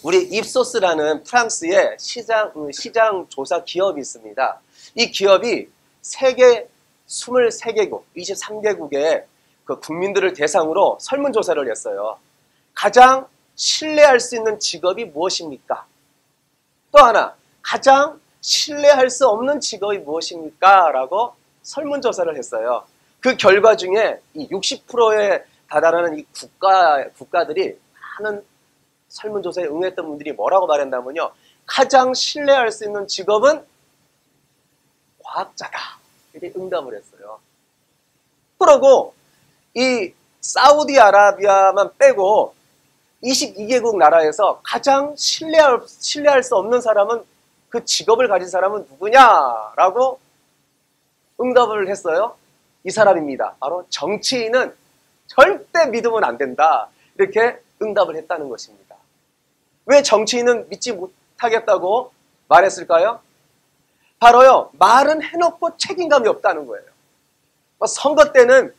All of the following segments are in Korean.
우리 입소스라는 프랑스의 시장 조사 기업이 있습니다. 이 기업이 세계 23개국, 23개국의 그 국민들을 대상으로 설문조사를 했어요. 가장 신뢰할 수 있는 직업이 무엇입니까? 또 하나, 가장 신뢰할 수 없는 직업이 무엇입니까? 라고 설문조사를 했어요. 그 결과 중에 이 60%에 달하는 이 국가들이 많은 설문조사에 응했던 분들이 뭐라고 말했냐면요. 가장 신뢰할 수 있는 직업은 과학자다. 이렇게 응답을 했어요. 그러고 이 사우디아라비아만 빼고 22개국 나라에서 가장 신뢰할 수 없는 사람은 그 직업을 가진 사람은 누구냐라고 응답을 했어요. 이 사람입니다. 바로 정치인은 절대 믿으면 안 된다. 이렇게 응답을 했다는 것입니다. 왜 정치인은 믿지 못하겠다고 말했을까요? 바로요. 말은 해놓고 책임감이 없다는 거예요. 선거 때는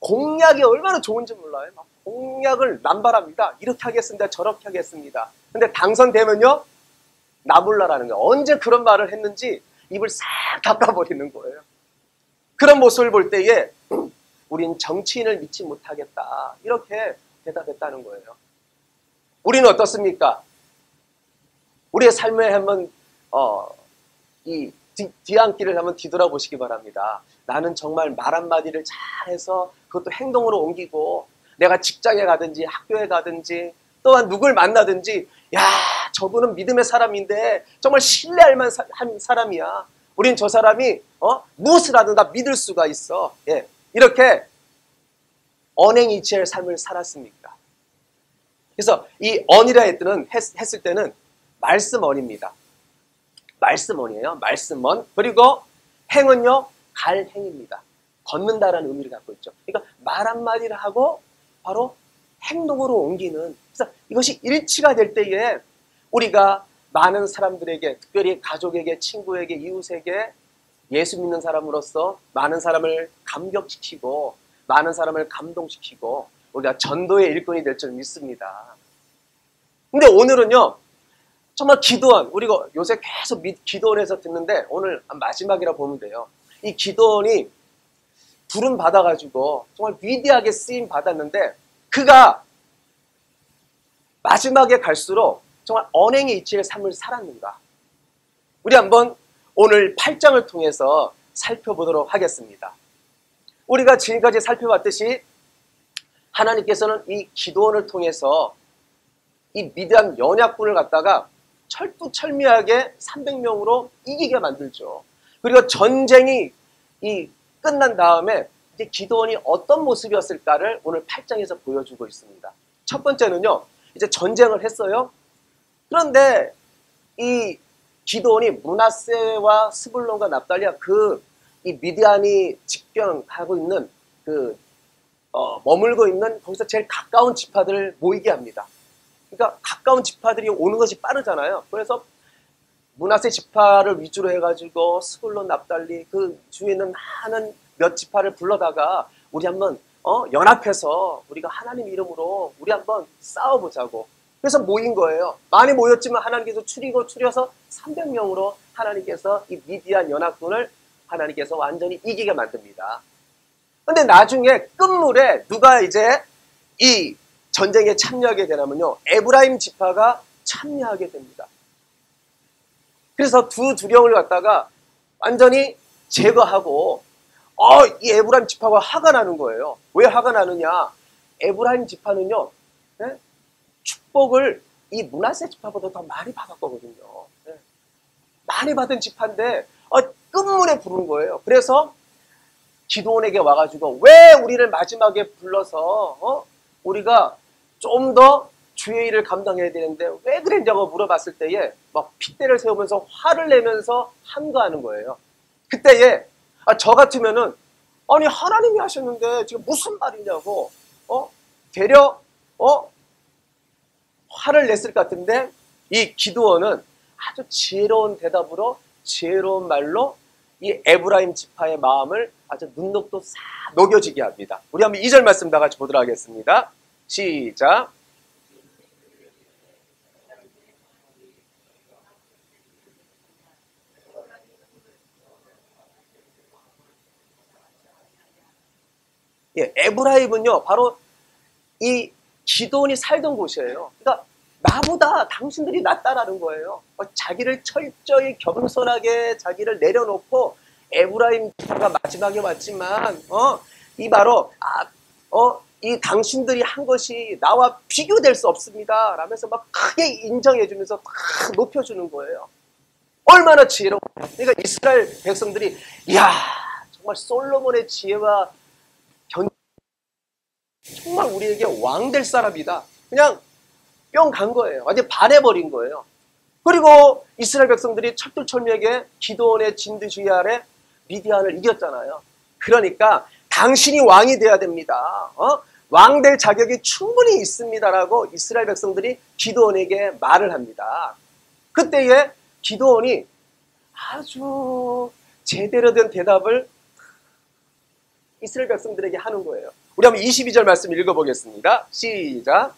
공약이 얼마나 좋은지 몰라요. 막 공약을 남발합니다. 이렇게 하겠습니다. 저렇게 하겠습니다. 근데 당선되면요. 나몰라라는 거예요. 언제 그런 말을 했는지 입을 싹 닦아버리는 거예요. 그런 모습을 볼 때에 우린 정치인을 믿지 못하겠다. 이렇게 대답했다는 거예요. 우리는 어떻습니까? 우리의 삶에 한번 이 뒤안길을 한번 뒤돌아보시기 바랍니다. 나는 정말 말 한마디를 잘해서 그것도 행동으로 옮기고 내가 직장에 가든지 학교에 가든지 또한 누굴 만나든지 야 저분은 믿음의 사람인데 정말 신뢰할 만한 사람이야. 우린 저 사람이 무엇을 하든 다 믿을 수가 있어. 예. 이렇게 언행일치의 삶을 살았습니까? 그래서 이 언이라 했을 때는 말씀언입니다. 말씀언이에요. 말씀언. 그리고 행은요. 갈 행입니다. 걷는다라는 의미를 갖고 있죠. 그러니까 말 한마디를 하고 바로 행동으로 옮기는. 그래서 이것이 일치가 될 때에 우리가 많은 사람들에게 특별히 가족에게 친구에게 이웃에게 예수 믿는 사람으로서 많은 사람을 감격시키고 많은 사람을 감동시키고 우리가 전도의 일꾼이 될 줄 믿습니다. 근데 오늘은요. 정말 기도원, 우리가 요새 계속 기도원에서 듣는데 오늘 마지막이라 보면 돼요. 이 기도원이 부름 받아가지고 정말 위대하게 쓰임 받았는데 그가 마지막에 갈수록 정말 언행의 이치의 삶을 살았는가. 우리 한번 오늘 8장을 통해서 살펴보도록 하겠습니다. 우리가 지금까지 살펴봤듯이 하나님께서는 이 기도원을 통해서 이 미디안 연약군을 갖다가 철두철미하게 300명으로 이기게 만들죠. 그리고 전쟁이 끝난 다음에 이제 기도원이 어떤 모습이었을까를 오늘 8장에서 보여주고 있습니다. 첫 번째는요. 이제 전쟁을 했어요. 그런데 이 기도원이 므낫세와 스불론과 납달리아 이 미디안이 집경하고 있는 머물고 있는 거기서 제일 가까운 지파들을 모이게 합니다. 그러니까 가까운 지파들이 오는 것이 빠르잖아요. 그래서 므낫세 지파를 위주로 해가지고 스불론, 납달리 그 주위에 있는 많은 몇 지파를 불러다가 우리 한번 연합해서 우리가 하나님 이름으로 우리 한번 싸워보자고. 그래서 모인 거예요. 많이 모였지만 하나님께서 추려서 300명으로 하나님께서 이 미디안 연합군을 하나님께서 완전히 이기게 만듭니다. 근데 나중에 끝물에 누가 이제 이 전쟁에 참여하게 되냐면요. 에브라임 지파가 참여하게 됩니다. 그래서 두 두령을 갖다가 완전히 제거하고 이 에브라임 지파가 화가 나는 거예요. 왜 화가 나느냐? 에브라임 지파는요. 네? 축복을 이 므낫세 지파보다 더 많이 받았거든요. 네. 많이 받은 지파인데 끝물에 부른 거예요. 그래서 기도원에게 와가지고 왜 우리를 마지막에 불러서 우리가 좀 더 주의 일을 감당해야 되는데 왜 그랬냐고 물어봤을 때에 막 핏대를 세우면서 화를 내면서 한가하는 거예요. 그때에 저 같으면은 아니 하나님이 하셨는데 지금 무슨 말이냐고 되려 화를 냈을 것 같은데 이 기도원은 아주 지혜로운 대답으로 지혜로운 말로 이 에브라임 지파의 마음을 아주 눈독도 싹 녹여지게 합니다. 우리 한번 2절 말씀 다 같이 보도록 하겠습니다. 시작. 예, 에브라임은요, 바로 이 기드온이 살던 곳이에요. 그러니까 나보다 당신들이 낫다라는 거예요. 자기를 철저히 겸손하게 자기를 내려놓고 에브라임가 마지막에 왔지만 이 바로 이 당신들이 한 것이 나와 비교될 수 없습니다. 라면서 막 크게 인정해주면서 다 높여주는 거예요. 얼마나 지혜로워. 그러니까 이스라엘 백성들이 이야 정말 솔로몬의 지혜와 정말 우리에게 왕 될 사람이다. 그냥 뿅 간 거예요. 완전 반해버린 거예요. 그리고 이스라엘 백성들이 철두철미하게 기드온의 진두지휘 아래 미디안을 이겼잖아요. 그러니까 당신이 왕이 돼야 됩니다. 왕 될 자격이 충분히 있습니다라고 이스라엘 백성들이 기드온에게 말을 합니다. 그때에 기드온이 아주 제대로 된 대답을 이스라엘 백성들에게 하는 거예요. 우리 한번 22절 말씀 읽어보겠습니다. 시작.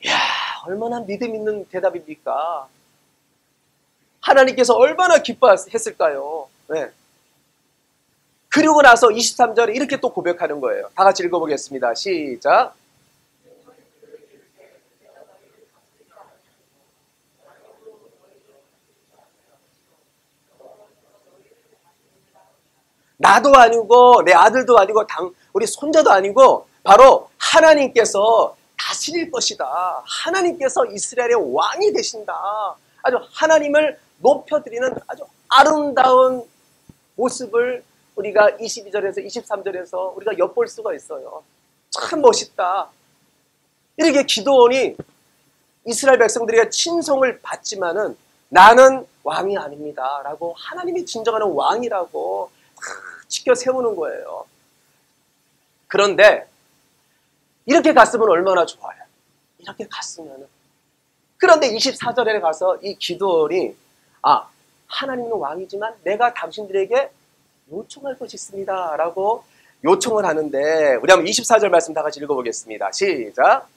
이야, 얼마나 믿음 있는 대답입니까? 하나님께서 얼마나 기뻐했을까요? 네. 그리고 나서 23절에 이렇게 또 고백하는 거예요. 다 같이 읽어보겠습니다. 시작. 나도 아니고 내 아들도 아니고 우리 손자도 아니고 바로 하나님께서 다스릴 것이다. 하나님께서 이스라엘의 왕이 되신다. 아주 하나님을 높여드리는 아주 아름다운 모습을 우리가 22절에서 23절에서 우리가 엿볼 수가 있어요. 참 멋있다. 이렇게 기드온이 이스라엘 백성들에게 친송을 받지만은 나는 왕이 아닙니다. 라고 하나님이 진정하는 왕이라고 지켜 세우는 거예요. 그런데 이렇게 갔으면 얼마나 좋아요. 이렇게 갔으면. 그런데 24절에 가서 이 기드온이 하나님은 왕이지만 내가 당신들에게 요청할 것이 있습니다. 라고 요청을 하는데 우리 한번 24절 말씀 다 같이 읽어보겠습니다. 시작.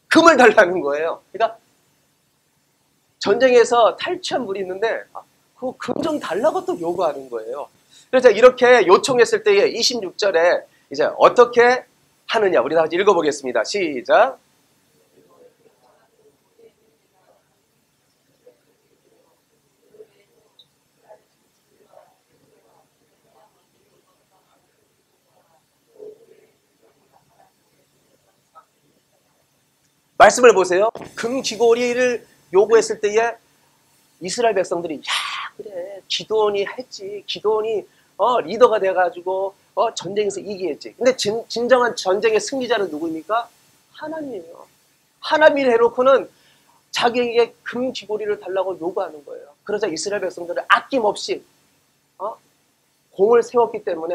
금을 달라는 거예요. 그러니까 전쟁에서 탈취한 물이 있는데 그 금 좀 달라고 또 요구하는 거예요. 그래서 이렇게 요청했을 때에 26절에 이제 어떻게 하느냐 우리 다 같이 읽어보겠습니다. 시작. 말씀을 보세요. 금 귀고리를 요구했을 때에 이스라엘 백성들이 그래 기드온이 했지. 기드온이 리더가 돼가지고 전쟁에서 이기겠지. 근데 진정한 전쟁의 승리자는 누구입니까? 하나님이에요. 하나님이 해놓고는 자기에게 금 귀고리를 달라고 요구하는 거예요. 그러자 이스라엘 백성들은 아낌없이 공을 세웠기 때문에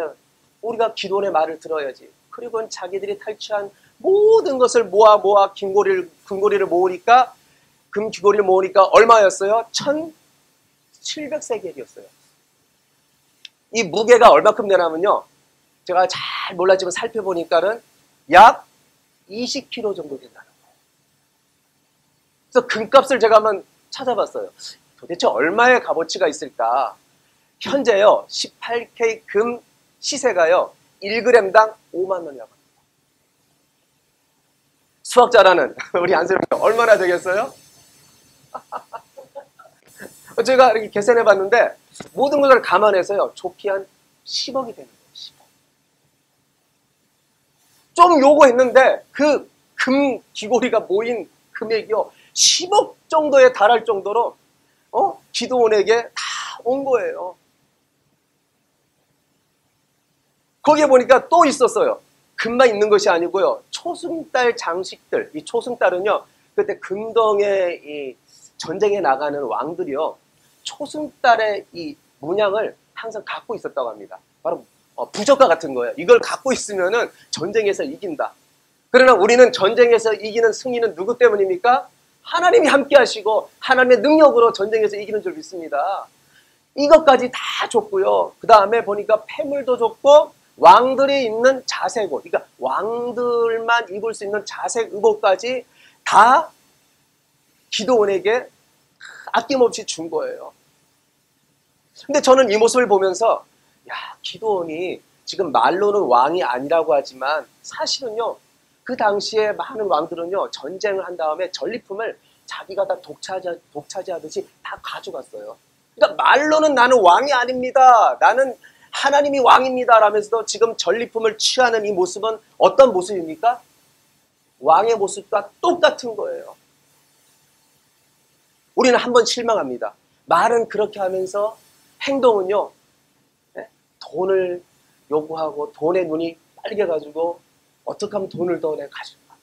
우리가 기드온의 말을 들어야지. 그리고 자기들이 탈취한 모든 것을 모아 금고리를 모으니까 금 귀고리를 모으니까 얼마였어요? 1700세겔이었어요. 이 무게가 얼마큼 되냐면요. 제가 잘 몰랐지만 살펴보니까는 약 20kg 정도 된다는 거예요. 그래서 금값을 제가 한번 찾아봤어요. 도대체 얼마의 값어치가 있을까? 현재요. 18K 금 시세가요. 1g당 5만 원이라고 합니다. 수학자라는 우리 안세롱이 얼마나 되겠어요? 제가 이렇게 계산해 봤는데 모든 것을 감안해서요. 좋게 한 10억이 되는 거예요. 10억. 좀 요구했는데 그 금 귀고리가 모인 금액이요. 10억 정도에 달할 정도로 기드온에게 다 온 거예요. 거기에 보니까 또 있었어요. 금만 있는 것이 아니고요. 초승달 장식들. 이 초승달은요. 그때 금덩의 이 전쟁에 나가는 왕들이요. 초승달의 이 문양을 항상 갖고 있었다고 합니다. 바로 부적과 같은 거예요. 이걸 갖고 있으면은 전쟁에서 이긴다. 그러나 우리는 전쟁에서 이기는 승리는 누구 때문입니까? 하나님이 함께 하시고 하나님의 능력으로 전쟁에서 이기는 줄 믿습니다. 이것까지 다 줬고요. 그 다음에 보니까 폐물도 줬고 왕들이 있는 자색 옷, 그러니까 왕들만 입을 수 있는 자색 의복까지 다 기드온에게 아낌없이 준 거예요. 근데 저는 이 모습을 보면서 야, 기드온이 지금 말로는 왕이 아니라고 하지만 사실은요, 그 당시에 많은 왕들은요, 전쟁을 한 다음에 전리품을 자기가 다 독차지하듯이 다 가져갔어요. 그러니까 말로는 나는 왕이 아닙니다, 나는 하나님이 왕입니다 라면서도 지금 전리품을 취하는 이 모습은 어떤 모습입니까? 왕의 모습과 똑같은 거예요. 우리는 한번 실망합니다. 말은 그렇게 하면서 행동은요, 돈을 요구하고 돈에 눈이 빨개가지고 어떻게 하면 돈을 더 내가 가질까.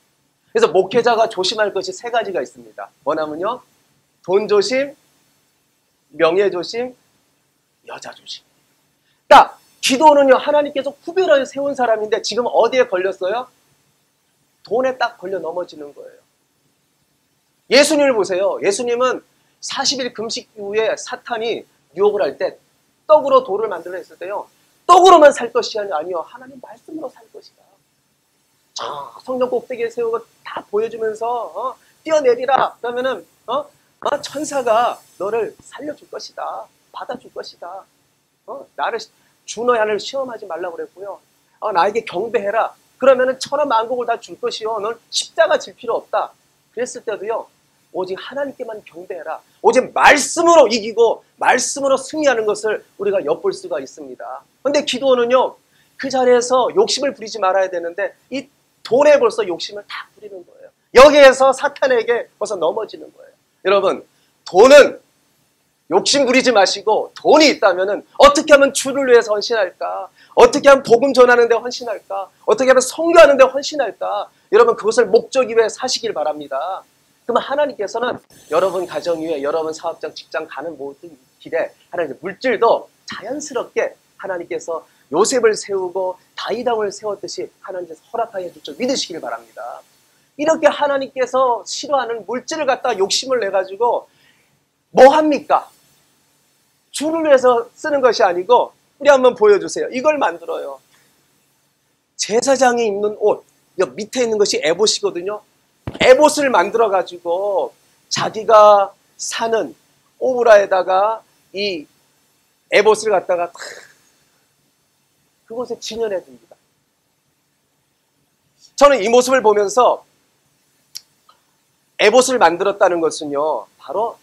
그래서 목회자가 조심할 것이 세 가지가 있습니다. 뭐냐면요, 돈 조심, 명예 조심, 여자 조심. 딱 기도는요, 하나님께서 구별하여 세운 사람인데 지금 어디에 걸렸어요? 돈에 딱 걸려 넘어지는 거예요. 예수님을 보세요. 예수님은 40일 금식 이후에 사탄이 유혹을 할 때 떡으로 돌을 만들어 했을 때요, 떡으로만 살 것이 아니요, 하나님 말씀으로 살 것이다. 성령 꼭대기에 세우고 다 보여주면서 뛰어내리라. 그러면은 천사가 너를 살려줄 것이다, 받아줄 것이다. 나를 주너의 하나님을 시험하지 말라고 그랬고요. 나에게 경배해라. 그러면은 천하 만국을 다 줄 것이요, 넌 십자가 질 필요 없다. 그랬을 때도요, 오직 하나님께만 경배해라. 오직 말씀으로 이기고 말씀으로 승리하는 것을 우리가 엿볼 수가 있습니다. 그런데 기도는요, 그 자리에서 욕심을 부리지 말아야 되는데 이 돈에 벌써 욕심을 다 부리는 거예요. 여기에서 사탄에게 벌써 넘어지는 거예요. 여러분, 돈은 욕심 부리지 마시고, 돈이 있다면 어떻게 하면 주를 위해서 헌신할까? 어떻게 하면 복음 전하는 데 헌신할까? 어떻게 하면 선교하는 데 헌신할까? 여러분, 그것을 목적 이외에 사시길 바랍니다. 그러면 하나님께서는 여러분 가정 위에, 여러분 사업장, 직장 가는 모든 길에 하나님 물질도 자연스럽게 하나님께서 요셉을 세우고 다윗왕을 세웠듯이 하나님께서 허락하여 줄 줄 믿으시길 바랍니다. 이렇게 하나님께서 싫어하는 물질을 갖다 욕심을 내가지고 뭐 합니까? 주를 위해서 쓰는 것이 아니고, 우리 한번 보여주세요. 이걸 만들어요. 제사장이 입는 옷, 밑에 있는 것이 에봇이거든요. 에봇을 만들어가지고 자기가 사는 오브라에다가 이 에봇을 갖다가 그곳에 진열해 둡니다. 저는 이 모습을 보면서 에봇을 만들었다는 것은요, 바로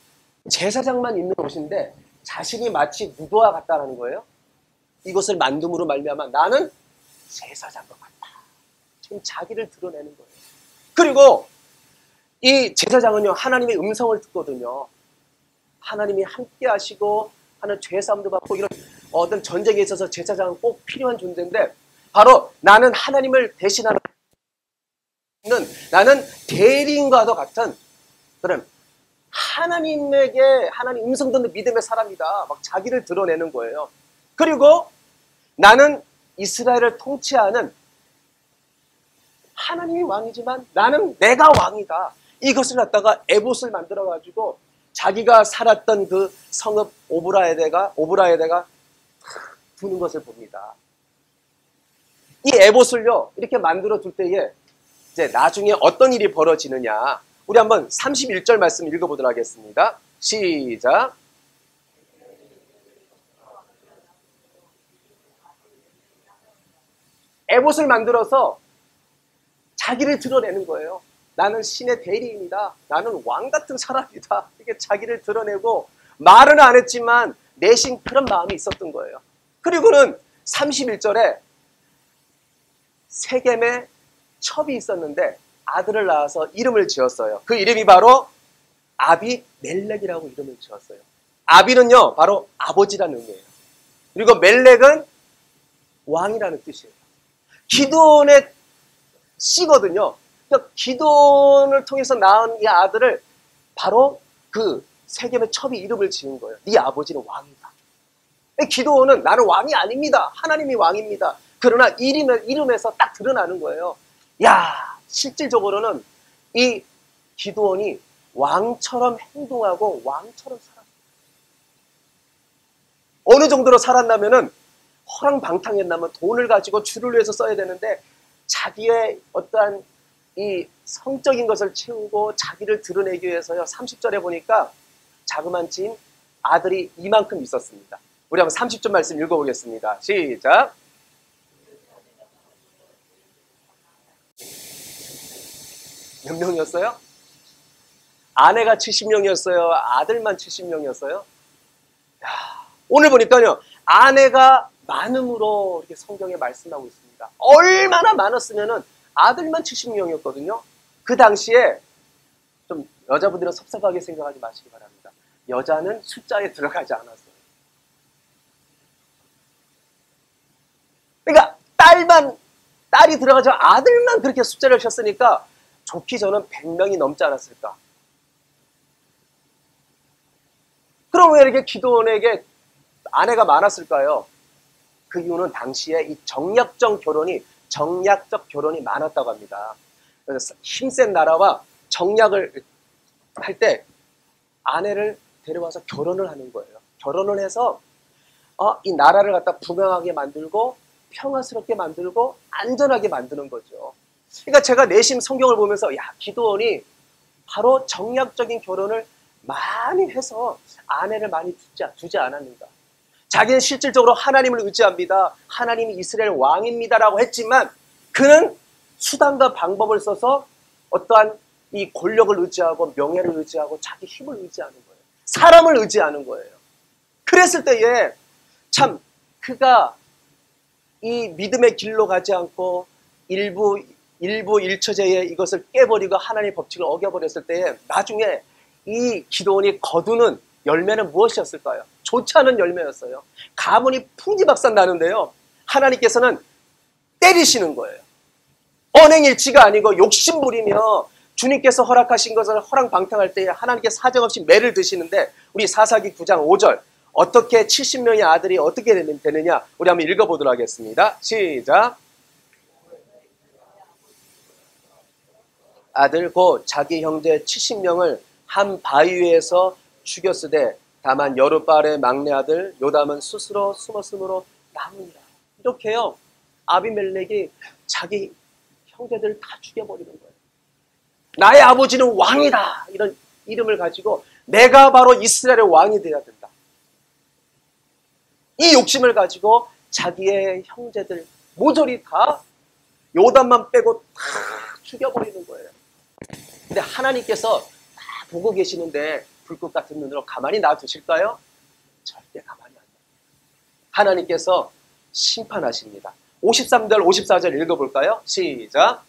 제사장만 입는 옷인데 자신이 마치 누구와 같다라는 거예요. 이것을 만듦으로 말미암아 나는 제사장과 같다. 지금 자기를 드러내는 거예요. 그리고 이 제사장은요, 하나님의 음성을 듣거든요. 하나님이 함께 하시고 하는 죄사함도 받고, 이런 어떤 전쟁에 있어서 제사장은 꼭 필요한 존재인데, 바로 나는 하나님을 대신하는, 나는 대리인과도 같은 그런 하나님에게, 하나님 음성 듣는 믿음의 사람이다. 막 자기를 드러내는 거예요. 그리고 나는 이스라엘을 통치하는 하나님이 왕이지만 나는 내가 왕이다. 이것을 갖다가 에봇을 만들어가지고 자기가 살았던 그 성읍 오브라에다가 두는 것을 봅니다. 이 에봇을요, 이렇게 만들어 둘 때에 이제 나중에 어떤 일이 벌어지느냐, 우리 한번 31절 말씀 읽어보도록 하겠습니다. 시작. 에봇을 만들어서 자기를 드러내는 거예요. 나는 신의 대리인이다. 나는 왕 같은 사람이다. 이렇게 자기를 드러내고, 말은 안 했지만 내심 그런 마음이 있었던 거예요. 그리고는 31절에 세겜에 첩이 있었는데 아들을 낳아서 이름을 지었어요. 그 이름이 바로 아비멜렉이라고 이름을 지었어요. 아비는요, 바로 아버지라는 의미예요. 그리고 멜렉은 왕이라는 뜻이에요. 기드온의 씨거든요. 그러니까 기드온을 통해서 낳은 이 아들을 바로 그 세겜의 첩이 이름을 지은 거예요. 네 아버지는 왕이다. 기드온은 나는 왕이 아닙니다. 하나님이 왕입니다. 그러나 이름에서 딱 드러나는 거예요. 야, 실질적으로는 이 기드온이 왕처럼 행동하고 왕처럼 살았어요. 어느 정도로 살았냐면은 허랑방탕했냐면 돈을 가지고 주를 위해서 써야 되는데 자기의 어떠한 이 성적인 것을 채우고 자기를 드러내기 위해서요. 30절에 보니까 자그만친 아들이 이만큼 있었습니다. 우리 한번 30절 말씀 읽어보겠습니다. 시작. 몇 명이었어요? 아내가 70명이었어요? 아들만 70명이었어요? 야, 오늘 보니까요. 아내가 많음으로 이렇게 성경에 말씀하고 있습니다. 얼마나 많았으면은 아들만 70명이었거든요. 그 당시에 좀 여자분들은 섭섭하게 생각하지 마시기 바랍니다. 여자는 숫자에 들어가지 않았어요. 그러니까 딸이 들어가죠. 아들만 그렇게 숫자를 쳤으니까 좋기 저는 100명이 넘지 않았을까. 그럼 왜 이렇게 기도원에게 아내가 많았을까요? 그 이유는 당시에 이 정략적 결혼이 많았다고 합니다. 그래서 힘센 나라와 정략을 할 때 아내를 데려와서 결혼을 하는 거예요. 결혼을 해서 이 나라를 갖다 분명하게 만들고 평화스럽게 만들고 안전하게 만드는 거죠. 그러니까 제가 내심 성경을 보면서 기도원이 바로 정략적인 결혼을 많이 해서 아내를 많이 두지 않았는가. 자기는 실질적으로 하나님을 의지합니다. 하나님이 이스라엘 왕입니다라고 했지만 그는 수단과 방법을 써서 어떠한 이 권력을 의지하고 명예를 의지하고 자기 힘을 의지하는 거예요. 사람을 의지하는 거예요. 그랬을 때에 참 그가 이 믿음의 길로 가지 않고 일부 일처제에 이것을 깨버리고 하나님의 법칙을 어겨버렸을 때에 나중에 이 기도원이 거두는 열매는 무엇이었을까요? 좋지 않은 열매였어요. 가문이 풍지박산 나는데요. 하나님께서는 때리시는 거예요. 언행일치가 아니고 욕심부리며 주님께서 허락하신 것을 허랑방탕할 때에 하나님께 사정없이 매를 드시는데 우리 사사기 9장 5절 어떻게 70명의 아들이 어떻게 되느냐 우리 한번 읽어보도록 하겠습니다. 시작. 아들 곧 자기 형제 70명을 한 바위 위에서 죽였으되 다만 여룻바알의 막내 아들 요담은 스스로 숨었으므로 남으니라. 이렇게요. 아비멜렉이 자기 형제들을 다 죽여버리는 거예요. 나의 아버지는 왕이다. 이런 이름을 가지고 내가 바로 이스라엘의 왕이 되어야 된다. 이 욕심을 가지고 자기의 형제들 모조리 다 요담만 빼고 다 죽여버리는 거예요. 근데 하나님께서 다 보고 계시는데 불꽃 같은 눈으로 가만히 놔두실까요? 절대 가만히 안 놔요. 하나님께서 심판하십니다. 53절 54절 읽어볼까요? 시작.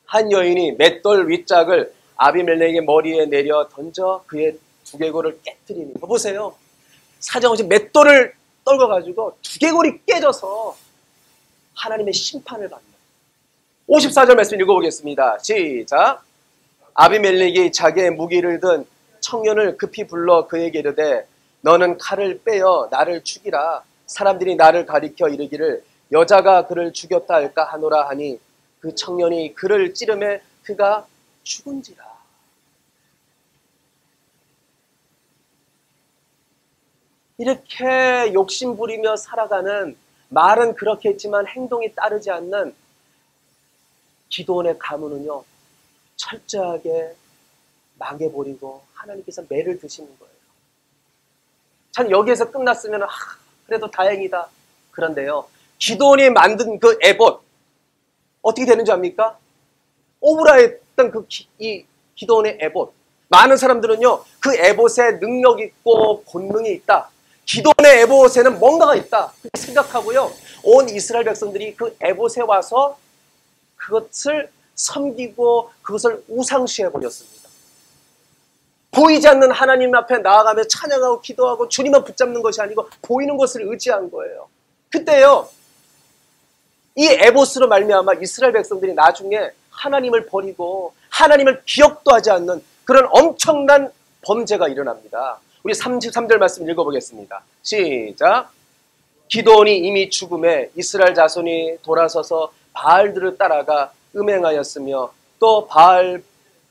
한 여인이 맷돌 윗짝을 아비멜렉의 머리에 내려 던져 그의 두개골을 깨뜨리니. 보세요. 사정없이 맷돌을 떨궈가지고 두개골이 깨져서 하나님의 심판을 받는. 54절 말씀 읽어보겠습니다. 시작. 아비멜렉이 자기의 무기를 든 청년을 급히 불러 그에게 이르되 너는 칼을 빼어 나를 죽이라. 사람들이 나를 가리켜 이르기를 여자가 그를 죽였다 할까 하노라 하니 그 청년이 그를 찌르매 그가 죽은지라. 이렇게 욕심부리며 살아가는, 말은 그렇게 했지만 행동이 따르지 않는 기도원의 가문은요 철저하게 망해버리고 하나님께서 매를 드시는 거예요. 참 여기에서 끝났으면 그래도 다행이다. 그런데요 기도원이 만든 그 에봇 어떻게 되는 줄 압니까? 오브라했던 이 기도원의 에봇, 많은 사람들은요 그 에봇에 능력 있고 권능이 있다, 기도원의 에봇에는 뭔가가 있다 그렇게 생각하고요 온 이스라엘 백성들이 그 에봇에 와서 그것을 섬기고 그것을 우상시해버렸습니다. 보이지 않는 하나님 앞에 나아가며 찬양하고 기도하고 주님만 붙잡는 것이 아니고 보이는 것을 의지한 거예요. 그때요 이 에봇으로 말미암아 이스라엘 백성들이 나중에 하나님을 버리고 하나님을 기억도 하지 않는 그런 엄청난 범죄가 일어납니다. 우리 33절 말씀 읽어보겠습니다. 시작. 기도원이 이미 죽음에 이스라엘 자손이 돌아서서 바알들을 따라가 음행하였으며 또 바알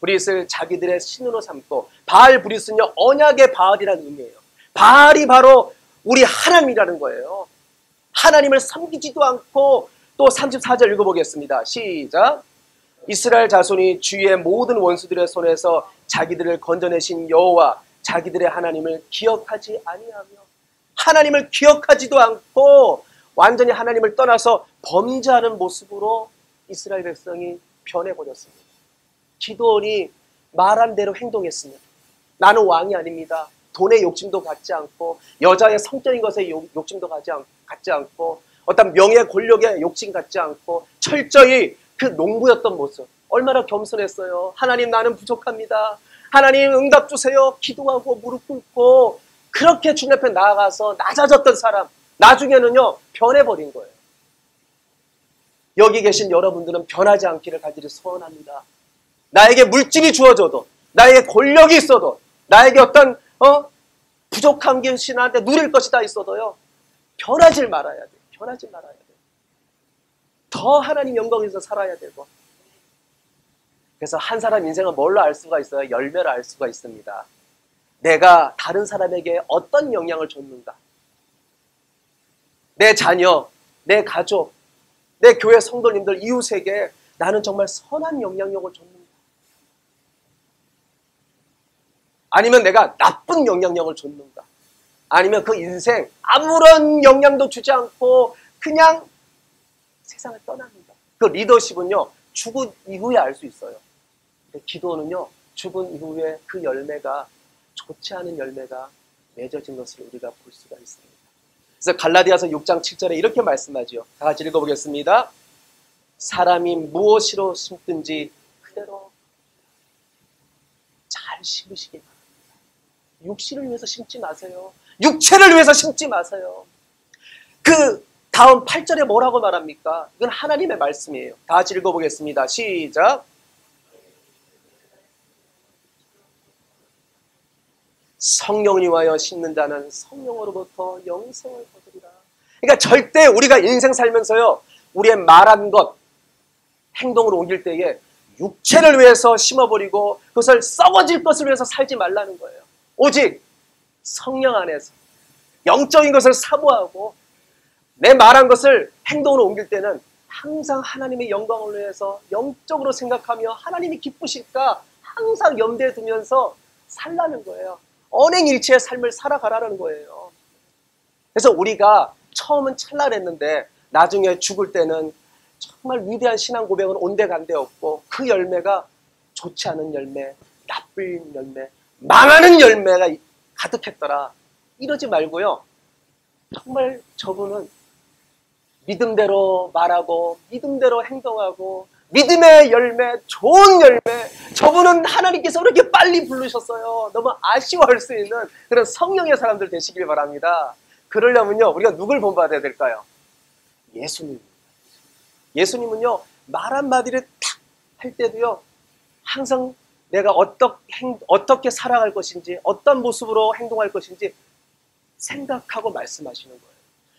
브릿을 자기들의 신으로 삼고, 바알 브릿은요 언약의 바알이라는 의미예요. 바알이 바로 우리 하나님이라는 거예요. 하나님을 섬기지도 않고, 또 34절 읽어보겠습니다. 시작. 이스라엘 자손이 주위의 모든 원수들의 손에서 자기들을 건져내신 여호와 자기들의 하나님을 기억하지 아니하며, 하나님을 기억하지도 않고 완전히 하나님을 떠나서 범죄하는 모습으로 이스라엘 백성이 변해버렸습니다. 기드온이 말한 대로 행동했으면, 나는 왕이 아닙니다. 돈의 욕심도 갖지 않고, 여자의 성적인 것에 욕심도 갖지 않고, 어떤 명예 권력의 욕심 갖지 않고, 철저히 그 농부였던 모습, 얼마나 겸손했어요. 하나님, 나는 부족합니다. 하나님 응답 주세요. 기도하고 무릎 꿇고 그렇게 주님 앞에 나아가서 낮아졌던 사람, 나중에는요 변해버린 거예요. 여기 계신 여러분들은 변하지 않기를 간절히 소원합니다. 나에게 물질이 주어져도, 나에게 권력이 있어도, 나에게 어떤 부족한 것이 나한테 누릴 것이 다 있어도요 변하지 말아야 돼요. 변하지 말아야 돼요. 더 하나님 영광에서 살아야 되고. 그래서 한 사람 인생은 뭘로 알 수가 있어요? 열매를 알 수가 있습니다. 내가 다른 사람에게 어떤 영향을 줬는가. 내 자녀, 내 가족, 내 교회 성도님들, 이웃에게 나는 정말 선한 영향력을 줬는가. 아니면 내가 나쁜 영향력을 줬는가. 아니면 그 인생 아무런 영향도 주지 않고 그냥 세상을 떠납니다. 그 리더십은요 죽은 이후에 알 수 있어요. 근데 기도는요 죽은 이후에 그 열매가, 좋지 않은 열매가 맺어진 것을 우리가 볼 수가 있습니다. 그래서 갈라디아서 6장 7절에 이렇게 말씀하지요. 다 같이 읽어보겠습니다. 사람이 무엇으로 심든지 그대로 잘 심으시기 바랍니다. 육신을 위해서 심지 마세요. 육체를 위해서 심지 마세요. 그 다음 8절에 뭐라고 말합니까? 이건 하나님의 말씀이에요. 다 같이 읽어보겠습니다. 시작. 성령이 와여 심는 자는 성령으로부터 영생을 거두리라. 그러니까 절대 우리가 인생 살면서요 우리의 말한 것, 행동으로 옮길 때에 육체를 위해서 심어버리고 그것을 썩어질 것을 위해서 살지 말라는 거예요. 오직 성령 안에서 영적인 것을 사모하고 내 말한 것을 행동으로 옮길 때는 항상 하나님의 영광을 위해서 영적으로 생각하며 하나님이 기쁘실까 항상 염두에 두면서 살라는 거예요. 언행일치의 삶을 살아가라는 거예요. 그래서 우리가 처음은 찬란했는데 나중에 죽을 때는 정말 위대한 신앙 고백은 온데간데 없고 그 열매가 좋지 않은 열매, 나쁜 열매, 망하는 열매가 가득했더라. 이러지 말고요. 정말 저분은 믿음대로 말하고 믿음대로 행동하고 믿음의 열매, 좋은 열매, 저분은 하나님께서 그렇게 빨리 부르셨어요. 너무 아쉬워할 수 있는 그런 성령의 사람들 되시길 바랍니다. 그러려면요 우리가 누굴 본받아야 될까요? 예수님. 예수님은요 말 한마디를 탁 할 때도요 항상 내가 어떻게 살아갈 것인지, 어떤 모습으로 행동할 것인지 생각하고 말씀하시는 거예요.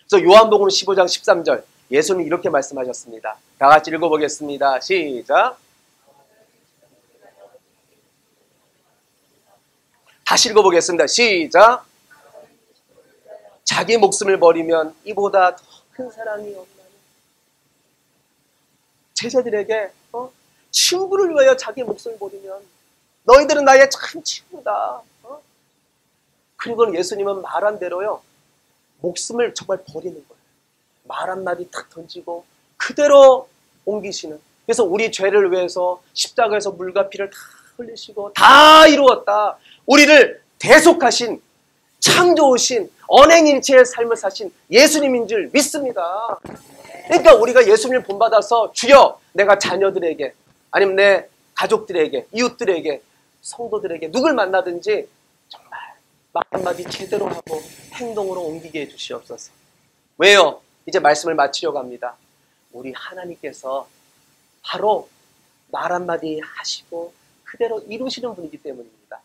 그래서 요한복음 15장 13절 예수님이 이렇게 말씀하셨습니다. 다 같이 읽어보겠습니다. 시작. 다시 읽어보겠습니다. 시작. 자기 목숨을 버리면 이보다 더 큰 사랑이 없나니. 제자들에게 친구를 위하여 자기 목숨을 버리면 너희들은 나의 참 친구다. 그리고 예수님은 말한 대로요 목숨을 정말 버리는 거예요. 말 한마디 탁 던지고 그대로 옮기시는. 그래서 우리 죄를 위해서 십자가에서 물과 피를 다 흘리시고 다 이루었다. 우리를 대속하신, 창조하신, 언행일체의 삶을 사신 예수님인 줄 믿습니다. 그러니까 우리가 예수님을 본받아서 주여 내가 자녀들에게 아니면 내 가족들에게, 이웃들에게, 성도들에게 누굴 만나든지 정말 말 한마디 제대로 하고 행동으로 옮기게 해주시옵소서. 왜요? 이제 말씀을 마치려고 합니다. 우리 하나님께서 바로 말 한마디 하시고 그대로 이루시는 분이기 때문입니다.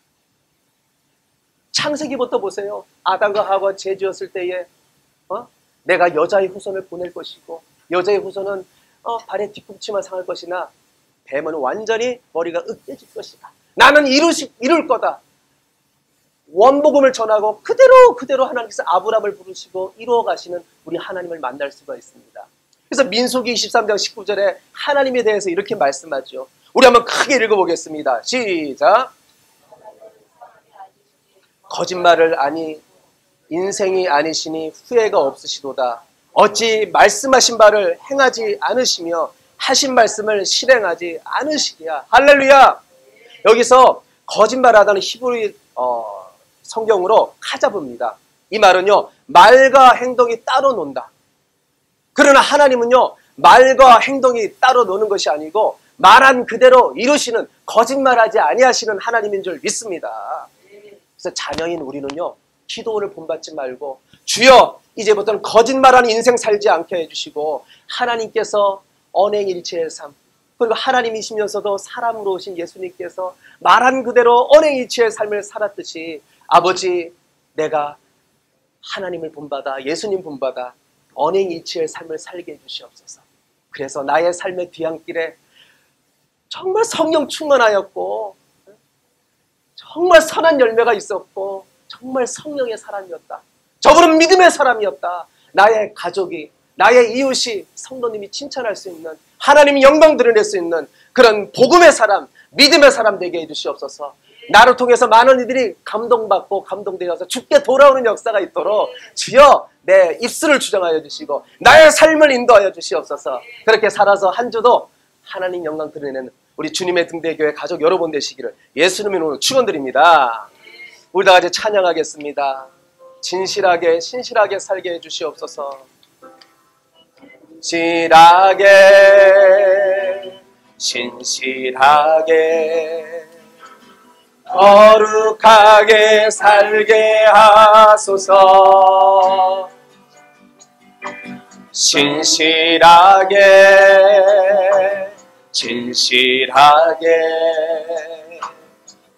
창세기부터 보세요. 아담과 하와 죄 지었을 때에 내가 여자의 후손을 보낼 것이고 여자의 후손은 발에 뒤꿈치만 상할 것이나 뱀은 완전히 머리가 으깨질 것이다. 나는 이룰 거다. 원복음을 전하고 그대로 하나님께서 아브라함을 부르시고 이루어 가시는 우리 하나님을 만날 수가 있습니다. 그래서 민수기 23장 19절에 하나님에 대해서 이렇게 말씀하죠. 우리 한번 크게 읽어보겠습니다. 시작. 거짓말을 아니 인생이 아니시니 후회가 없으시도다. 어찌 말씀하신 바를 행하지 않으시며 하신 말씀을 실행하지 않으시랴. 할렐루야. 여기서 거짓말하다는 히브리 성경으로 카자브입니다. 이 말은요, 말과 행동이 따로 논다. 그러나 하나님은요, 말과 행동이 따로 노는 것이 아니고 말한 그대로 이루시는, 거짓말하지 아니하시는 하나님인 줄 믿습니다. 그래서 자녀인 우리는요, 기도를 본받지 말고 주여 이제부터는 거짓말하는 인생 살지 않게 해주시고 하나님께서 언행일체의 삶, 그리고 하나님이시면서도 사람으로 오신 예수님께서 말한 그대로 언행일체의 삶을 살았듯이 아버지, 내가 하나님을 본받아 예수님 본받아 언행일체의 삶을 살게 해주시옵소서. 그래서 나의 삶의 뒤안길에 정말 성령 충만하였고 정말 선한 열매가 있었고 정말 성령의 사람이었다. 저분은 믿음의 사람이었다. 나의 가족이, 나의 이웃이, 성도님이 칭찬할 수 있는, 하나님이 영광 드러낼 수 있는 그런 복음의 사람, 믿음의 사람 되게 해주시옵소서. 나를 통해서 많은 이들이 감동받고 감동되어서 주께 돌아오는 역사가 있도록 주여 내 입술을 주장하여 주시고 나의 삶을 인도하여 주시옵소서. 그렇게 살아서 한 주도 하나님 영광 드러내는 우리 주님의 등대교회 가족 여러분 되시기를 예수님의 이름으로 축원드립니다. 우리 다 같이 찬양하겠습니다. 진실하게 신실하게 살게 해주시옵소서. 진실하게 신실하게 거룩하게 살게 하소서. 신실하게 진실하게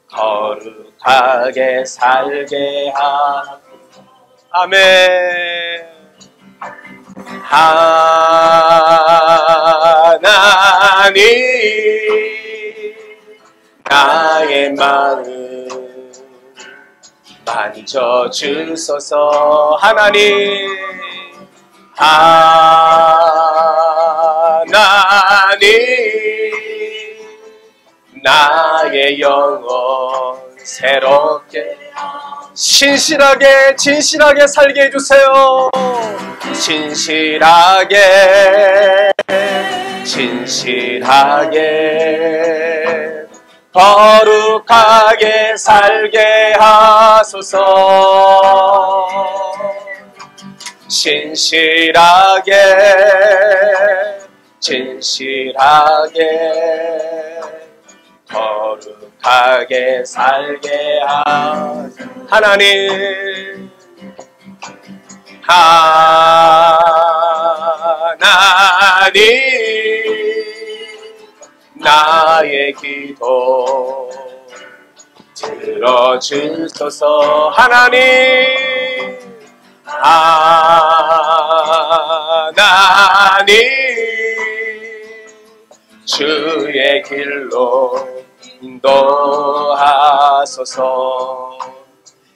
거룩하게 살게 하소서. 아멘. 하나님 나의 마음 만져주소서. 하나님 나의 영혼 새롭게 신실하게 진실하게 살게 해주세요. 신실하게 진실하게 거룩하게 살게 하소서. 신실하게 진실하게 거룩하게 살게 하소서. 하나님 나의 기도 들어주소서. 하나님 주의 길로 인도하소서.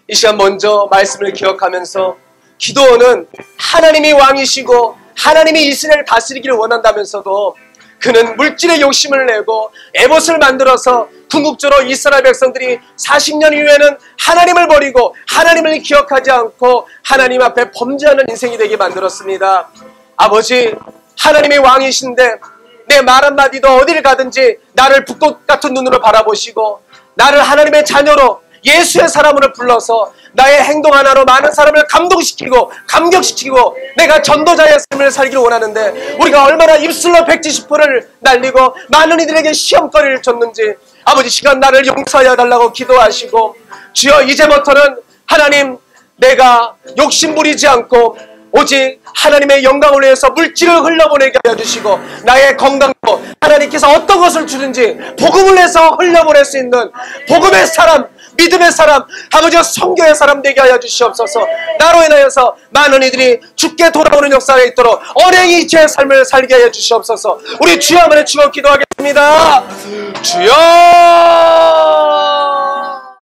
이 시간 먼저 말씀을 기억하면서 기도원은 하나님이 왕이시고 하나님이 이스라엘을 다스리기를 원한다면서도 그는 물질의 욕심을 내고 에봇을 만들어서 궁극적으로 이스라엘 백성들이 40년 이후에는 하나님을 버리고 하나님을 기억하지 않고 하나님 앞에 범죄하는 인생이 되게 만들었습니다. 아버지, 하나님이 왕이신데 내 말 한마디도 어딜 가든지 나를 북극 같은 눈으로 바라보시고 나를 하나님의 자녀로 예수의 사람으로 불러서 나의 행동 하나로 많은 사람을 감동시키고 감격시키고 내가 전도자의 삶을 살기를 원하는데 우리가 얼마나 입술로 170%를 날리고 많은 이들에게 시험거리를 줬는지 아버지 시간 나를 용서하여 달라고 기도하시고 주여 이제부터는 하나님 내가 욕심 부리지 않고 오직 하나님의 영광을 위해서 물질을 흘려보내게 하여 주시고 나의 건강도 하나님께서 어떤 것을 주든지 복음을 해서 흘려보낼 수 있는 복음의 사람 믿음의 사람, 아버지와 성교의 사람 되게 하여 주시옵소서. 나로 인하여서 많은 이들이 주께 돌아오는 역사가 있도록 언행이 제 삶을 살게 하여 주시옵소서. 우리 주여 한번 외치고 기도하겠습니다. 주여